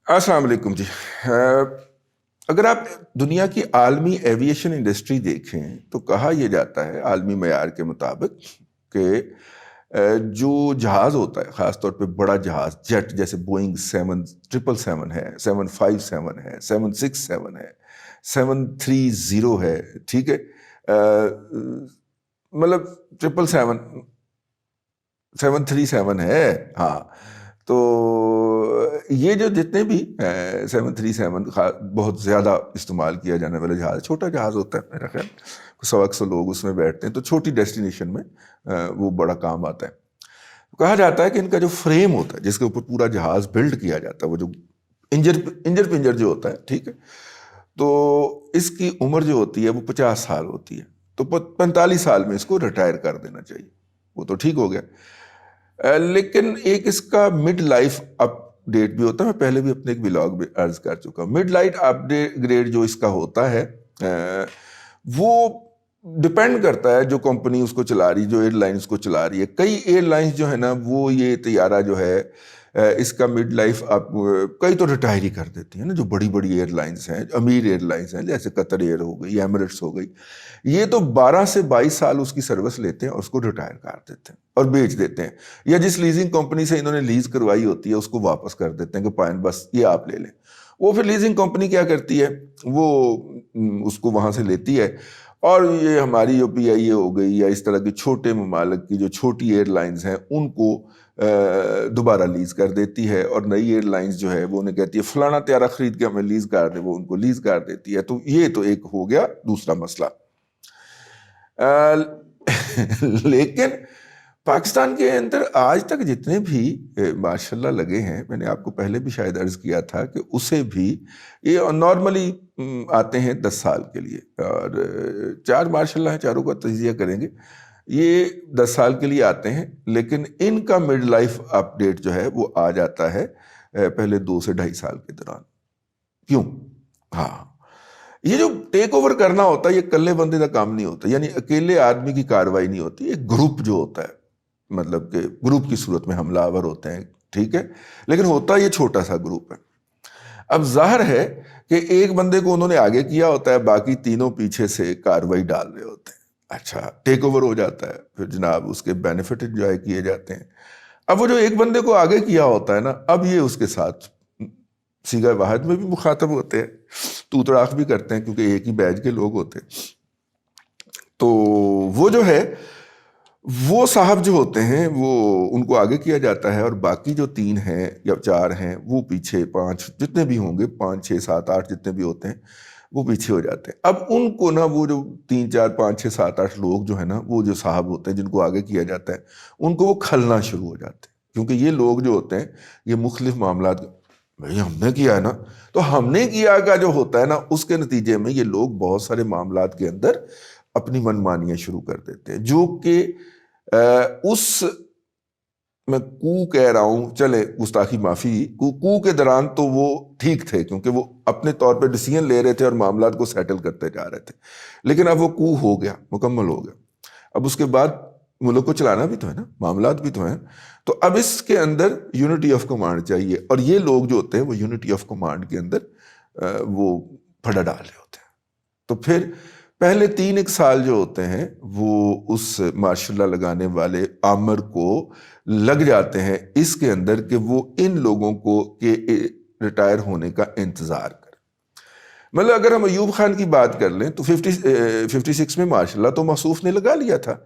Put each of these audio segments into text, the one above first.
السلام علیکم جی. اگر آپ دنیا کی عالمی ایویشن انڈسٹری دیکھیں تو کہا یہ جاتا ہے عالمی معیار کے مطابق کہ جو جہاز ہوتا ہے، خاص طور پہ بڑا جہاز جیٹ، جیسے بوئنگ 777 ہے، 757 ہے، 767 ہے، 730 ہے، ٹھیک ہے، مطلب 737 ہے. ہاں، تو یہ جو جتنے بھی 737 بہت زیادہ استعمال کیا جانے والا جہاز، چھوٹا جہاز ہوتا ہے، میرا خیال 100 لوگ اس میں بیٹھتے ہیں، تو چھوٹی ڈیسٹینیشن میں وہ بڑا کام آتا ہے. کہا جاتا ہے کہ ان کا جو فریم ہوتا ہے جس کے اوپر پورا جہاز بلڈ کیا جاتا ہے، وہ جو انجر پنجر جو ہوتا ہے، ٹھیک ہے، تو اس کی عمر جو ہوتی ہے وہ 50 سال ہوتی ہے. تو 45 سال میں اس کو ریٹائر کر دینا چاہیے. وہ تو ٹھیک ہو گیا، لیکن ایک اس کا مڈ لائف اپ ڈیٹ بھی ہوتا ہے. میں پہلے بھی اپنے ایک ولاگ میں عرض کر چکا ہوں. مڈ لائف اپ گریڈ جو اس کا ہوتا ہے وہ ڈپینڈ کرتا ہے جو کمپنی اس کو چلا رہی، جو ایئر لائن اس کو چلا رہی ہے. کئی ایئر لائنز جو ہے نا، وہ یہ طیارہ جو ہے اس کا مڈ لائف آپ کئی تو ریٹائر ہی کر دیتی ہیں نا. جو بڑی بڑی ایئر لائنز ہیں، امیر ایئر لائنز ہیں، جیسے قطر ایئر ہو گئی، ایمریٹس ہو گئی، یہ تو 12 سے 22 سال اس کی سروس لیتے ہیں اور اس کو ریٹائر کر دیتے ہیں اور بیچ دیتے ہیں، یا جس لیزنگ کمپنی سے انہوں نے لیز کروائی ہوتی ہے اس کو واپس کر دیتے ہیں کہ پائن بس یہ آپ لے لیں. وہ پھر لیزنگ کمپنی کیا کرتی ہے، وہ اس کو وہاں سے لیتی ہے، اور یہ ہماری جو پی آئی اے ہو گئی یا اس طرح کے چھوٹے ممالک کی جو چھوٹی ایئر لائنز ہیں ان کو دوبارہ لیز کر دیتی ہے. اور نئی ایئر لائنز جو ہے وہ انہیں کہتی ہے فلانا طیارہ خرید کے ہمیں لیز کر دے، وہ ان کو لیز کر دیتی ہے. تو یہ تو ایک ہو گیا دوسرا مسئلہ. لیکن پاکستان کے اندر آج تک جتنے بھی ماشاءاللہ لگے ہیں، میں نے آپ کو پہلے بھی شاید عرض کیا تھا کہ اسے بھی یہ نارملی آتے ہیں 10 سال کے لیے، اور 4 ماشاءاللہ ہیں، چاروں کا تجزیہ کریں گے، یہ 10 سال کے لیے آتے ہیں. لیکن ان کا مڈ لائف اپ ڈیٹ جو ہے وہ آ جاتا ہے پہلے 2 سے 2.5 سال کے دوران. کیوں؟ ہاں، یہ جو ٹیک اوور کرنا ہوتا ہے یہ کلے بندے کا کام نہیں ہوتا، یعنی اکیلے آدمی کی کاروائی نہیں ہوتی. ایک گروپ جو ہوتا ہے، مطلب کہ گروپ کی صورت میں حملہ آور ہوتے ہیں، ٹھیک ہے، لیکن ہوتا یہ چھوٹا سا گروپ ہے. اب ظاہر ہے کہ ایک بندے کو انہوں نے آگے کیا ہوتا ہے، باقی تینوں پیچھے سے کاروائی ڈال رہے ہوتے ہیں. اچھا، ٹیک اوور ہو جاتا ہے، پھر جناب اس کے بینیفٹ انجوائے کیے جاتے ہیں. اب وہ جو ایک بندے کو آگے کیا ہوتا ہے نا، اب یہ اس کے ساتھ سیگا واحد میں بھی مخاطب ہوتے ہیں، تو تڑاق بھی کرتے ہیں، کیونکہ ایک ہی بیچ کے لوگ ہوتے ہیں. تو وہ جو ہے وہ صاحب جو ہوتے ہیں وہ ان کو آگے کیا جاتا ہے، اور باقی جو 3 ہیں یا 4 ہیں وہ پیچھے، 5 جتنے بھی ہوں گے، 5 6 7 8 جتنے بھی ہوتے ہیں وہ پیچھے ہو جاتے ہیں. اب ان کو نا وہ جو 3 4 5 6 7 8 لوگ جو ہے نا، وہ جو صاحب ہوتے ہیں جن کو آگے کیا جاتا ہے، ان کو وہ کھلنا شروع ہو جاتے ہیں. کیونکہ یہ لوگ جو ہوتے ہیں یہ مختلف معاملات، بھائی ہم نے کیا ہے نا، تو ہم نے کیا کا جو ہوتا ہے نا، اس کے نتیجے میں یہ لوگ بہت سارے معاملات کے اندر اپنی منمانیاں شروع کر دیتے ہیں، جو کہ اس میں کہہ رہا ہوں، چلے گستاخی معافی، کو کے دوران تو وہ ٹھیک تھے، کیونکہ وہ اپنے طور پہ ڈیسیژن لے رہے تھے اور معاملات کو سیٹل کرتے جا رہے تھے. لیکن اب وہ ہو گیا، مکمل ہو گیا. اب اس کے بعد ملک کو چلانا بھی تو ہے نا، معاملات بھی تو ہیں. تو اب اس کے اندر یونٹی آف کمانڈ چاہیے، اور یہ لوگ جو ہوتے ہیں وہ یونٹی آف کمانڈ کے اندر وہ پھڑا ڈال رہے ہوتے ہیں. تو پھر پہلے 3 سال جو ہوتے ہیں وہ اس مارشل لا لگانے والے آمر کو لگ جاتے ہیں اس کے اندر کہ وہ ان لوگوں کو کہ ریٹائر ہونے کا انتظار کریں. مطلب اگر ہم ایوب خان کی بات کر لیں تو 56 میں ماشاء اللہ تو موصوف نے لگا لیا تھا.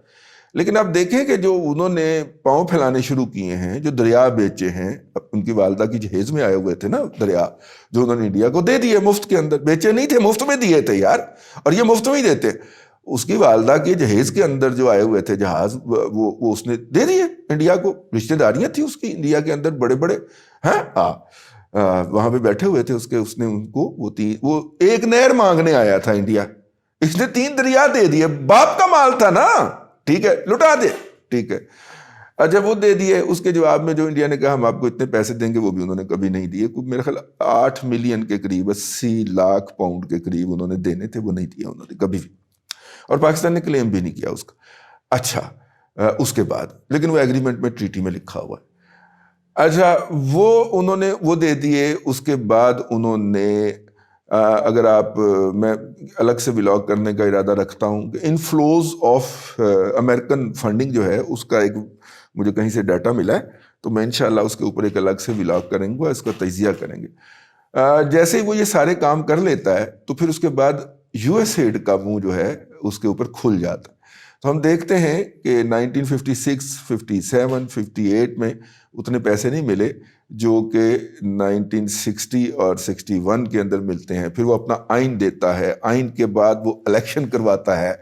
لیکن آپ دیکھیں کہ جو انہوں نے پاؤں پھیلانے شروع کیے ہیں، جو دریا بیچے ہیں، ان کی والدہ کی جہیز میں آئے ہوئے تھے نا دریا، جو انہوں نے انڈیا کو دے دیے مفت کے اندر، بیچے نہیں تھے، مفت میں دیے تھے یار، اور یہ مفت میں ہی دیتے. اس کی والدہ کی جہیز کے اندر جو آئے ہوئے تھے جہاز، وہ اس نے دے دیے انڈیا کو. رشتہ داریاں تھیں اس کی انڈیا کے اندر بڑے بڑے ہیں، وہاں پہ بیٹھے ہوئے تھے. اس نے ان کو وہ ایک نہر مانگنے آیا تھا انڈیا، اس نے 3 دریا دے دیے. باپ کا مال تھا نا، ٹھیک ہے، لٹا دے، ٹھیک ہے. اچھا وہ دے دیے. اس کے جواب میں جو انڈیا نے کہا ہم آپ کو اتنے پیسے دیں گے، وہ بھی انہوں نے کبھی نہیں دیے. میرے خیال 8 ملین کے قریب، 80 لاکھ پاؤنڈ کے قریب انہوں نے دینے تھے، وہ نہیں دیا انہوں نے کبھی بھی، اور پاکستان نے کلیم بھی نہیں کیا اس کا. اچھا اس کے بعد لیکن وہ ایگریمنٹ میں، ٹریٹی میں لکھا ہوا ہے. اچھا وہ انہوں نے وہ دے دیے. اس کے بعد انہوں نے اگر آپ میں الگ سے ولاگ کرنے کا ارادہ رکھتا ہوں کہ انفلوز آف امریکن فنڈنگ جو ہے اس کا ایک مجھے کہیں سے ڈیٹا ملا ہے, تو میں انشاءاللہ اس کے اوپر ایک الگ سے ولاگ کریں گے, اس کا تجزیہ کریں گے. جیسے ہی وہ یہ سارے کام کر لیتا ہے تو پھر اس کے بعد یو ایس ایڈ کا منہ جو ہے اس کے اوپر کھل جاتا ہے. تو ہم دیکھتے ہیں کہ 1956, 57, 58 میں اتنے پیسے نہیں ملے جو کہ 1960 اور 61 کے اندر ملتے ہیں. پھر وہ اپنا آئین دیتا ہے, آئین کے بعد وہ الیکشن کرواتا ہے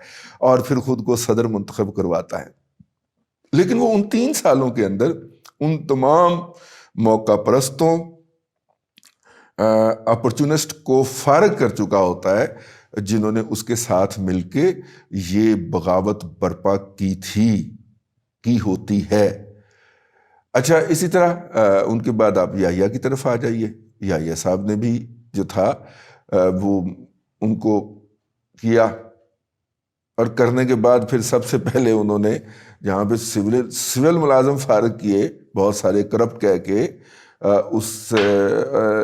اور پھر خود کو صدر منتخب کرواتا ہے. لیکن وہ ان 3 سالوں کے اندر ان تمام موقع پرستوں اپرچونسٹ کو فارغ کر چکا ہوتا ہے جنہوں نے اس کے ساتھ مل کے یہ بغاوت برپا کی ہوتی ہے. اچھا اسی طرح ان کے بعد آپ یحییٰ کی طرف آ جائیے. یحییٰ صاحب نے بھی جو تھا وہ ان کو کیا, اور کرنے کے بعد پھر سب سے پہلے انہوں نے جہاں پہ سول ملازم فارغ کیے بہت سارے کرپٹ کہہ کے,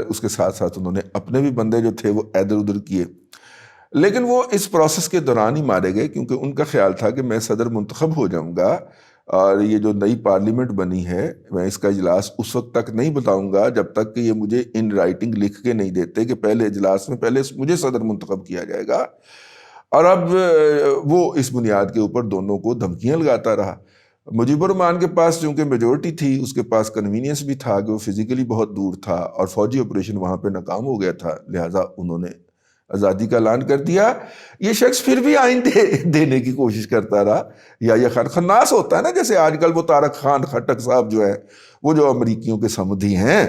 اس کے ساتھ ساتھ انہوں نے اپنے بھی بندے جو تھے وہ ادھر ادھر کیے. لیکن وہ اس پروسیس کے دوران ہی مارے گئے کیونکہ ان کا خیال تھا کہ میں صدر منتخب ہو جاؤں گا اور یہ جو نئی پارلیمنٹ بنی ہے میں اس کا اجلاس اس وقت تک نہیں بتاؤں گا جب تک کہ یہ مجھے ان رائٹنگ لکھ کے نہیں دیتے کہ پہلے اجلاس میں پہلے مجھے صدر منتخب کیا جائے گا. اور اب وہ اس بنیاد کے اوپر دونوں کو دھمکیاں لگاتا رہا. مجیب الرحمان کے پاس چونکہ میجورٹی تھی, اس کے پاس کنوینئنس بھی تھا کہ وہ فزیکلی بہت دور تھا اور فوجی آپریشن وہاں پہ ناکام ہو گیا تھا, لہٰذا انہوں نے آزادی کا اعلان کر دیا. یہ شخص پھر بھی آئین دینے کی کوشش کرتا رہا. یا یہ خناس ہوتا ہے نا, جیسے آج کل وہ طارق خان خٹک صاحب جو ہے وہ جو امریکیوں کے سمدھی ہیں,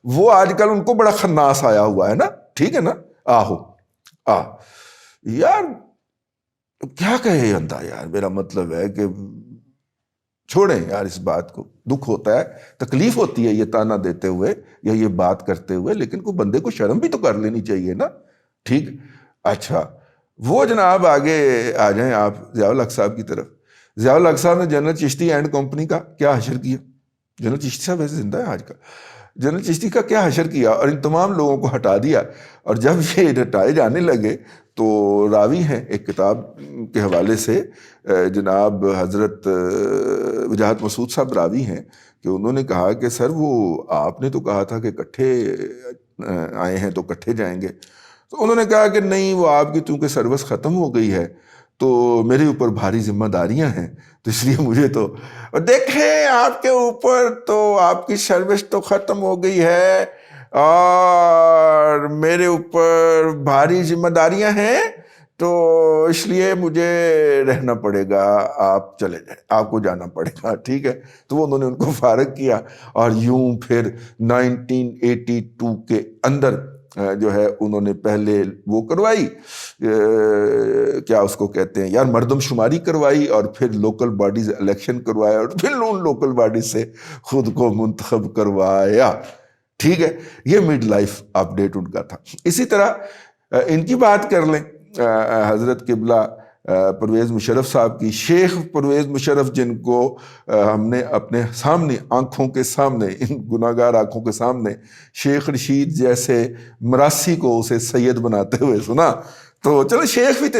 وہ آج کل ان کو بڑا خناس آیا ہوا ہے نا, ٹھیک ہے نا. یار کیا کہے اندھا, یار میرا مطلب ہے کہ چھوڑیں یار اس بات کو. دکھ ہوتا ہے, تکلیف ہوتی ہے یہ تانا دیتے ہوئے یا یہ بات کرتے ہوئے, لیکن کوئی بندے کو شرم بھی تو کر لینی چاہیے نا, ٹھیک. اچھا وہ جناب آگے آ جائیں آپ ضیاء الحق صاحب کی طرف. ضیاء الحق صاحب نے جنرل چشتی اینڈ کمپنی کا کیا حشر کیا. جنرل چشتی صاحب ویسے زندہ ہے آج کل. جنرل چشتی کا کیا حشر کیا اور ان تمام لوگوں کو ہٹا دیا. اور جب یہ ہٹائے جانے لگے تو راوی ہیں ایک کتاب کے حوالے سے, جناب حضرت وجاہت مسعود صاحب راوی ہیں کہ انہوں نے کہا کہ سر وہ آپ نے تو کہا تھا کہ اکٹھے آئے ہیں تو اکٹھے جائیں گے. تو انہوں نے کہا کہ نہیں, وہ آپ کی چونکہ سروس ختم ہو گئی ہے تو میرے اوپر بھاری ذمہ داریاں ہیں, تو اس لیے مجھے تو دیکھیں آپ کے اوپر تو آپ کی سروس تو ختم ہو گئی ہے اور میرے اوپر بھاری ذمہ داریاں ہیں, تو اس لیے مجھے رہنا پڑے گا, آپ چلے جائیں, آپ کو جانا پڑے گا, ٹھیک ہے. تو وہ انہوں نے ان کو فارغ کیا اور یوں پھر 1982 کے اندر جو ہے انہوں نے پہلے وہ کروائی, کیا اس کو کہتے ہیں یار, مردم شماری کروائی, اور پھر لوکل باڈیز الیکشن کروایا اور پھر ان لوکل باڈیز سے خود کو منتخب کروایا, ٹھیک ہے. یہ مڈ لائف اپ ڈیٹ ان کا تھا. اسی طرح ان کی بات کر لیں حضرت قبلہ پرویز مشرف صاحب کی. شیخ پرویز مشرف جن کو ہم نے اپنے سامنے آنکھوں کے سامنے, ان گناہگار آنکھوں کے سامنے شیخ رشید جیسے مراسی کو اسے سید بناتے ہوئے سنا. تو چلو شیخ بھی تھے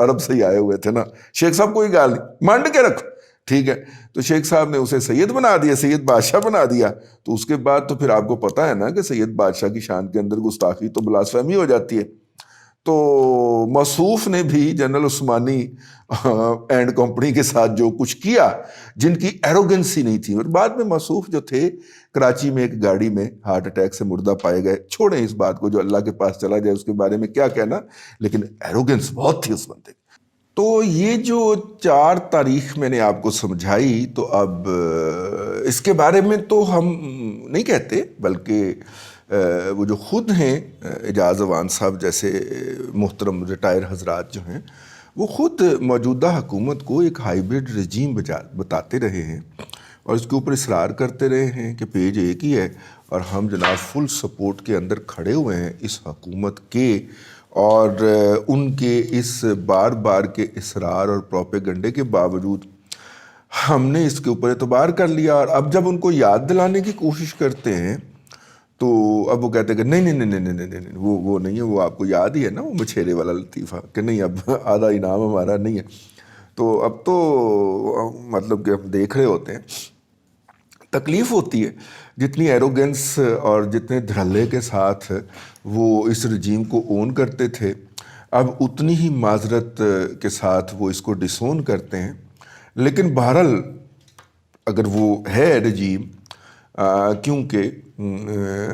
عرب سے ہی آئے ہوئے تھے نا, شیخ صاحب کوئی گال نہیں, مانڈ کے رکھو, ٹھیک ہے. تو شیخ صاحب نے اسے سید بنا دیا, سید بادشاہ بنا دیا. تو اس کے بعد تو پھر آپ کو پتہ ہے نا کہ سید بادشاہ کی شان کے اندر گستاخی تو بلاسفہمی ہو جاتی ہے. تو موصوف نے بھی جنرل عثمانی اینڈ کمپنی کے ساتھ جو کچھ کیا, جن کی ایروگنسی نہیں تھی, اور بعد میں موصوف جو تھے کراچی میں ایک گاڑی میں ہارٹ اٹیک سے مردہ پائے گئے. چھوڑیں اس بات کو, جو اللہ کے پاس چلا جائے اس کے بارے میں کیا کہنا, لیکن ایروگنس بہت تھی اس بندے. تو یہ جو 4 تاریخ میں نے آپ کو سمجھائی, تو اب اس کے بارے میں تو ہم نہیں کہتے, بلکہ وہ جو خود ہیں اعجاز اوان صاحب جیسے محترم ریٹائر حضرات جو ہیں, وہ خود موجودہ حکومت کو ایک ہائیبرڈ رجیم بتاتے رہے ہیں اور اس کے اوپر اصرار کرتے رہے ہیں کہ پیج ایک ہی ہے اور ہم جناب فل سپورٹ کے اندر کھڑے ہوئے ہیں اس حکومت کے. اور ان کے اس بار بار کے اصرار اور پروپیگنڈے کے باوجود ہم نے اس کے اوپر اعتبار کر لیا، اور اب جب ان کو یاد دلانے کی کوشش کرتے ہیں تو اب وہ کہتے ہیں کہ نہیں نہیں نہیں نہیں نہیں نہیں نہیں، وہ نہیں ہے، وہ آپ کو یاد ہی ہے نا وہ مچھیرے والا لطیفہ، کہ نہیں اب آدھا انعام ہمارا نہیں ہے۔ تو اب تو مطلب کہ ہم دیکھ رہے ہوتے ہیں، تکلیف ہوتی ہے جتنی ایروگنس اور جتنے دھڑلے کے ساتھ وہ اس رجیم کو اون کرتے تھے، اب اتنی ہی معذرت کے ساتھ وہ اس کو ڈسون کرتے ہیں۔ لیکن بہرحال اگر وہ ہے رجیم، کیونکہ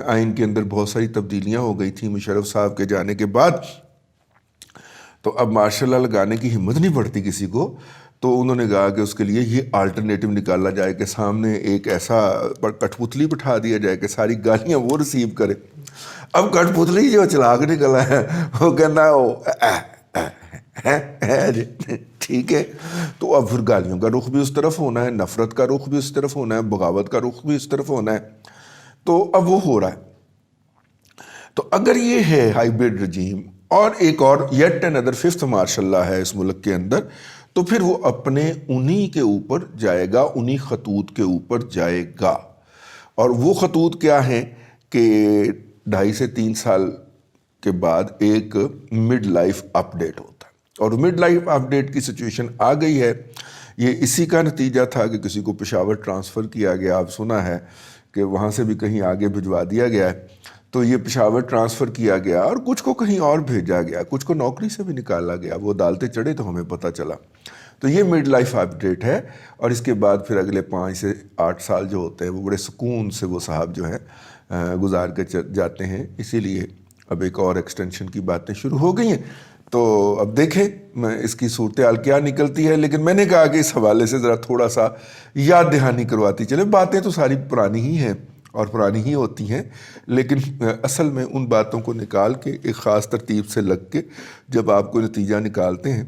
آئین کے اندر بہت ساری تبدیلیاں ہو گئی تھیں مشرف صاحب کے جانے کے بعد، تو اب مارشل لا لگانے کی ہمت نہیں پڑتی کسی کو، تو انہوں نے کہا کہ اس کے لیے یہ آلٹرنیٹو نکالا جائے کہ سامنے ایک ایسا کٹھ پتلی بٹھا دیا جائے کہ ساری گالیاں وہ ریسیو کرے۔ اب کٹھ پتلی جو چلا کے نکلا ہے وہ کہنا ہے ٹھیک ہے، تو اب پھر گالیوں کا رخ بھی اس طرف ہونا ہے، نفرت کا رخ بھی اس طرف ہونا ہے، بغاوت کا رخ بھی اس طرف ہونا ہے، تو اب وہ ہو رہا ہے۔ تو اگر یہ ہے ہائیبرڈ رجیم اور ایک اور yet another fifth martial law ہے اس ملک کے اندر، تو پھر وہ اپنے انہی کے اوپر جائے گا، انہی خطوط کے اوپر جائے گا۔ اور وہ خطوط کیا ہیں کہ 2.5 سے 3 سال کے بعد ایک مڈ لائف اپ ڈیٹ ہوتا ہے، اور مڈ لائف اپ ڈیٹ کی سچویشن آ گئی ہے۔ یہ اسی کا نتیجہ تھا کہ کسی کو پشاور ٹرانسفر کیا گیا، آپ سنا ہے کہ وہاں سے بھی کہیں آگے بھجوا دیا گیا ہے، تو یہ پشاور ٹرانسفر کیا گیا، اور کچھ کو کہیں اور بھیجا گیا، کچھ کو نوکری سے بھی نکالا گیا، وہ عدالتیں چڑھے تو ہمیں پتہ چلا۔ تو یہ مڈ لائف اپ ڈیٹ ہے، اور اس کے بعد پھر اگلے 5 سے 8 سال جو ہوتے ہیں وہ بڑے سکون سے وہ صاحب جو ہیں گزار کے جاتے ہیں۔ اسی لیے اب ایک اور ایکسٹینشن کی باتیں شروع ہو گئی ہیں، تو اب دیکھیں میں اس کی صورتحال کیا نکلتی ہے۔ لیکن میں نے کہا کہ اس حوالے سے ذرا تھوڑا سا یاد دہانی کرواتی چلے، باتیں تو ساری پرانی ہی ہیں اور پرانی ہی ہوتی ہیں، لیکن اصل میں ان باتوں کو نکال کے ایک خاص ترتیب سے لگ کے جب آپ کو نتیجہ نکالتے ہیں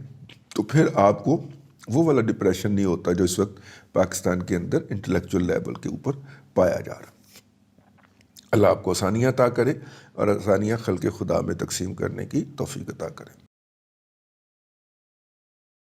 تو پھر آپ کو وہ والا ڈپریشن نہیں ہوتا جو اس وقت پاکستان کے اندر انٹلیکچول لیول کے اوپر پایا جا رہا۔ اللہ آپ کو آسانیاں عطا کرے اور آسانیاں خلق خدا میں تقسیم کرنے کی توفیق عطا کرے۔